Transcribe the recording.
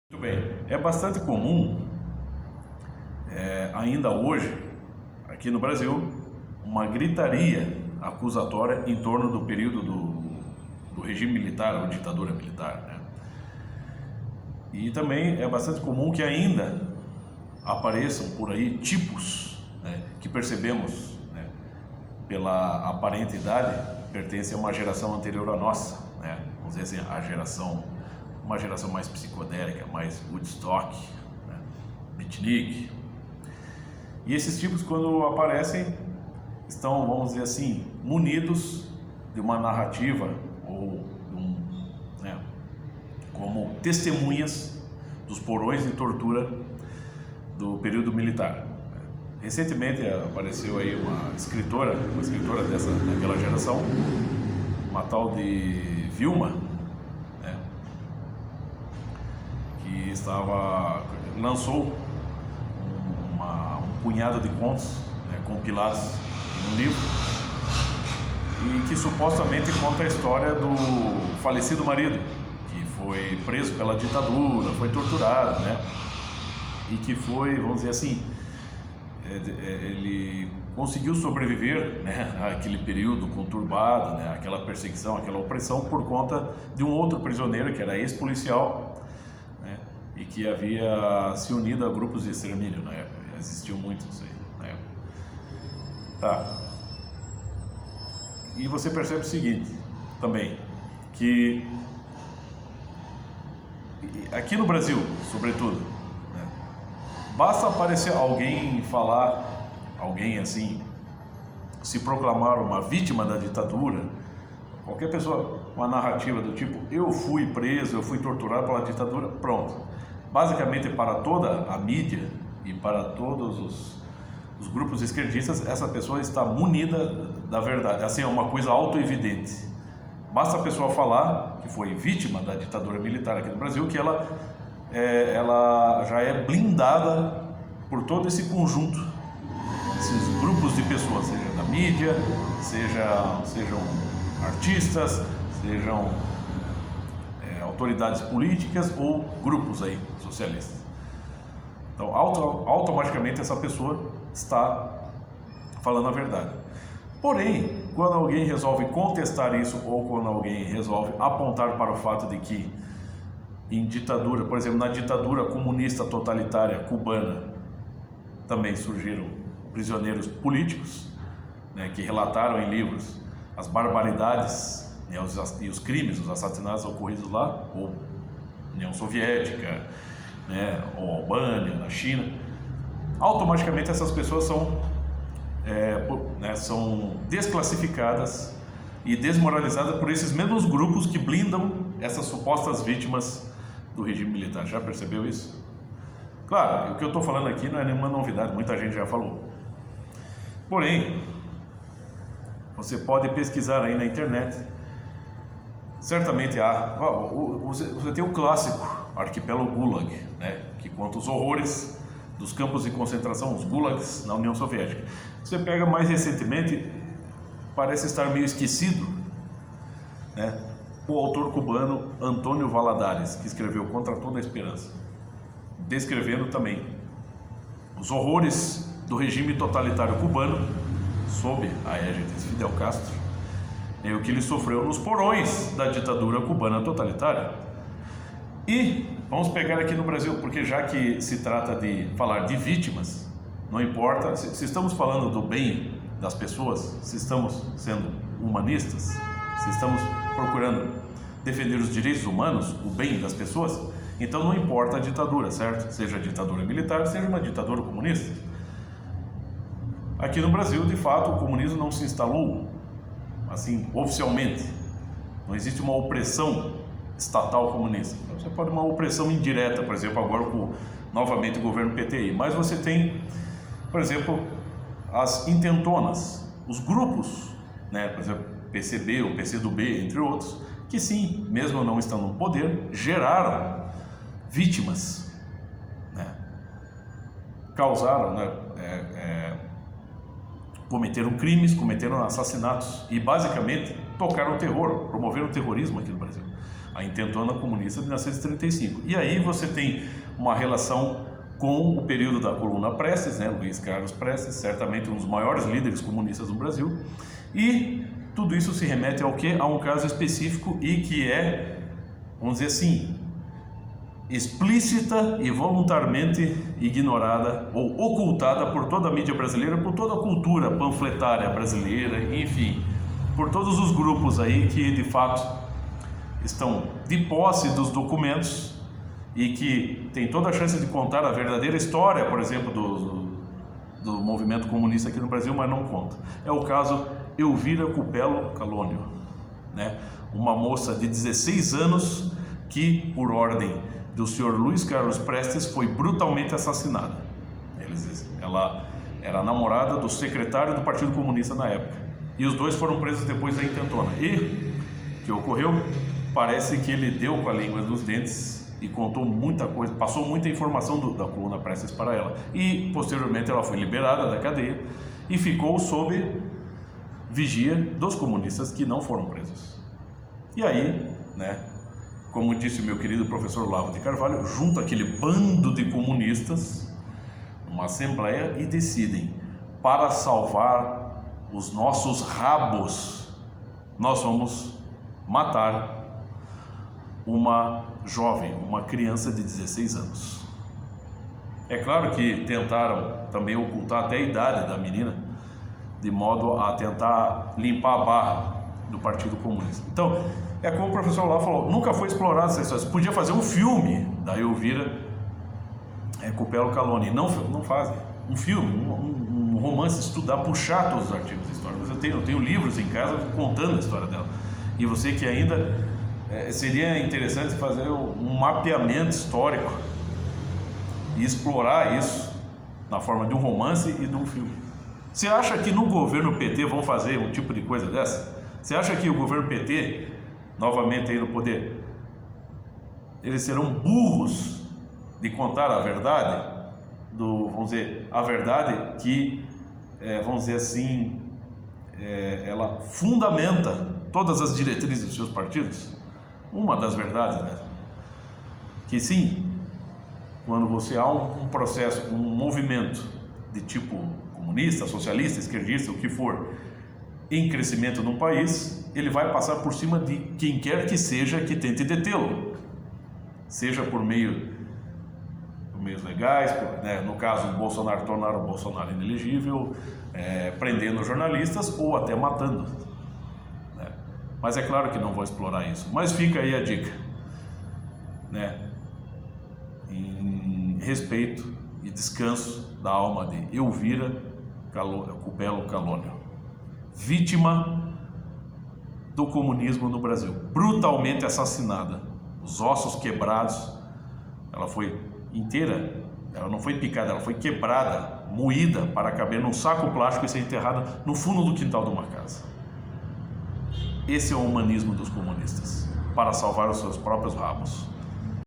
Muito bem, é bastante comum, ainda hoje, aqui no Brasil, uma gritaria acusatória em torno do período do regime militar ou ditadura militar, né? E também é bastante comum que ainda apareçam por aí tipos, né, que percebemos, né, pela aparente idade, pertencem a uma geração anterior à nossa, né? Vamos dizer assim, uma geração mais psicodélica, mais Woodstock, né, beatnik. E esses tipos, quando aparecem, estão, vamos dizer assim, munidos de uma narrativa ou né, como testemunhas dos porões de tortura do período militar. Recentemente apareceu aí uma escritora daquela geração, uma tal de Vilma, né, que lançou um punhado de contos, né, compilados em um livro, e que supostamente conta a história do falecido marido, que foi preso pela ditadura, foi torturado, né, e que foi, vamos dizer assim, ele conseguiu sobreviver, né, àquele período conturbado, né, àquela perseguição, àquela opressão, por conta de um outro prisioneiro que era ex-policial, né, e que havia se unido a grupos de extermínio na época. Existiam muitos aí na época. Tá. E você percebe o seguinte também, que aqui no Brasil, sobretudo, basta aparecer alguém assim, se proclamar uma vítima da ditadura, qualquer pessoa, uma narrativa do tipo, eu fui preso, eu fui torturado pela ditadura, pronto. Basicamente, para toda a mídia e para todos os grupos esquerdistas, essa pessoa está munida da verdade. Assim, é uma coisa autoevidente. Basta a pessoa falar que foi vítima da ditadura militar aqui no Brasil, que ela já é blindada por todo esse conjunto, esses grupos de pessoas, seja da mídia, sejam artistas, sejam autoridades políticas ou grupos aí socialistas. Então, automaticamente essa pessoa está falando a verdade. Porém, quando alguém resolve contestar isso ou quando alguém resolve apontar para o fato de que em ditadura, por exemplo, na ditadura comunista totalitária cubana, também surgiram prisioneiros políticos, né, que relataram em livros as barbaridades, né, e os crimes, os assassinatos ocorridos lá, ou União Soviética, né, ou Albânia, na China. Automaticamente essas pessoas são desclassificadas e desmoralizadas por esses mesmos grupos que blindam essas supostas vítimas do regime militar. Já percebeu isso? Claro, o que eu estou falando aqui não é nenhuma novidade, muita gente já falou. Porém, você pode pesquisar aí na internet. Certamente você tem o clássico Arquipélago Gulag, né, que conta os horrores dos campos de concentração, os gulags na União Soviética. Você pega mais recentemente, parece estar meio esquecido, né, o autor cubano Antônio Valadares, que escreveu Contra Toda a Esperança, descrevendo também os horrores do regime totalitário cubano sob a égide de Fidel Castro, e o que ele sofreu nos porões da ditadura cubana totalitária. E vamos pegar aqui no Brasil, porque já que se trata de falar de vítimas, não importa se estamos falando do bem das pessoas, se estamos sendo humanistas, se estamos procurando defender os direitos humanos, o bem das pessoas, então não importa a ditadura, certo? Seja a ditadura militar, seja uma ditadura comunista. Aqui no Brasil, de fato, o comunismo não se instalou assim, oficialmente. Não existe uma opressão estatal comunista. Você pode uma opressão indireta, por exemplo, agora com novamente o governo PTI. Mas você tem, por exemplo, as intentonas, os grupos, né, por exemplo, PCB ou PCdoB, entre outros, que sim, mesmo não estando no poder, geraram vítimas, né, causaram, né, cometeram crimes, cometeram assassinatos e basicamente tocaram o terror, promoveram o terrorismo aqui no Brasil. a intentona comunista de 1935. E aí você tem uma relação com o período da coluna Prestes, né? Luiz Carlos Prestes, certamente um dos maiores líderes comunistas do Brasil, e tudo isso se remete ao quê? A um caso específico e que é, vamos dizer assim, explícita e voluntariamente ignorada ou ocultada por toda a mídia brasileira, por toda a cultura panfletária brasileira, enfim, por todos os grupos aí que de fato estão de posse dos documentos e que tem toda a chance de contar a verdadeira história, por exemplo, do movimento comunista aqui no Brasil, mas não conta. É o caso Elvira Cupelo Calônio, né? Uma moça de 16 anos que, por ordem do senhor Luiz Carlos Prestes, foi brutalmente assassinada. Ela era namorada do secretário do Partido Comunista na época. E os dois foram presos depois da intentona. E o que ocorreu? Parece que ele deu com a língua dos dentes e contou muita coisa, passou muita informação da coluna Prestes para ela. E posteriormente ela foi liberada da cadeia e ficou sob vigia dos comunistas que não foram presos. E aí, né, como disse o meu querido professor Olavo de Carvalho, junta aquele bando de comunistas numa assembleia e decidem: para salvar os nossos rabos, nós vamos matar uma jovem, uma criança de 16 anos. É claro que tentaram também ocultar até a idade da menina, de modo a tentar limpar a barra do Partido Comunista. Então, é como o professor lá falou, nunca foi explorada essa história. Você podia fazer um filme da Elvira Cupelo Calônio. Não fazem. Um filme, um romance, estudar, puxar todos os artigos históricos. Eu tenho livros em casa contando a história dela. E você que ainda... seria interessante fazer um mapeamento histórico e explorar isso na forma de um romance e de um filme. Você acha que no governo PT vão fazer um tipo de coisa dessa? Você acha que o governo PT, novamente aí no poder, eles serão burros de contar a verdade? Vamos dizer, a verdade que, vamos dizer assim, ela fundamenta todas as diretrizes dos seus partidos? Uma das verdades, né? Que sim, quando você há um processo, um movimento de tipo comunista, socialista, esquerdista, o que for, em crescimento num país, ele vai passar por cima de quem quer que seja que tente detê-lo, seja por meios legais, né? No caso, o Bolsonaro tornar o Bolsonaro inelegível, prendendo jornalistas ou até matando. Mas é claro que não vou explorar isso. Mas fica aí a dica, né? Em respeito e descanso da alma de Elvira Cupelo Calônio, vítima do comunismo no Brasil, brutalmente assassinada, os ossos quebrados. Ela foi inteira, ela não foi picada, ela foi quebrada, moída para caber num saco plástico e ser enterrada no fundo do quintal de uma casa. Esse é o humanismo dos comunistas, para salvar os seus próprios rabos.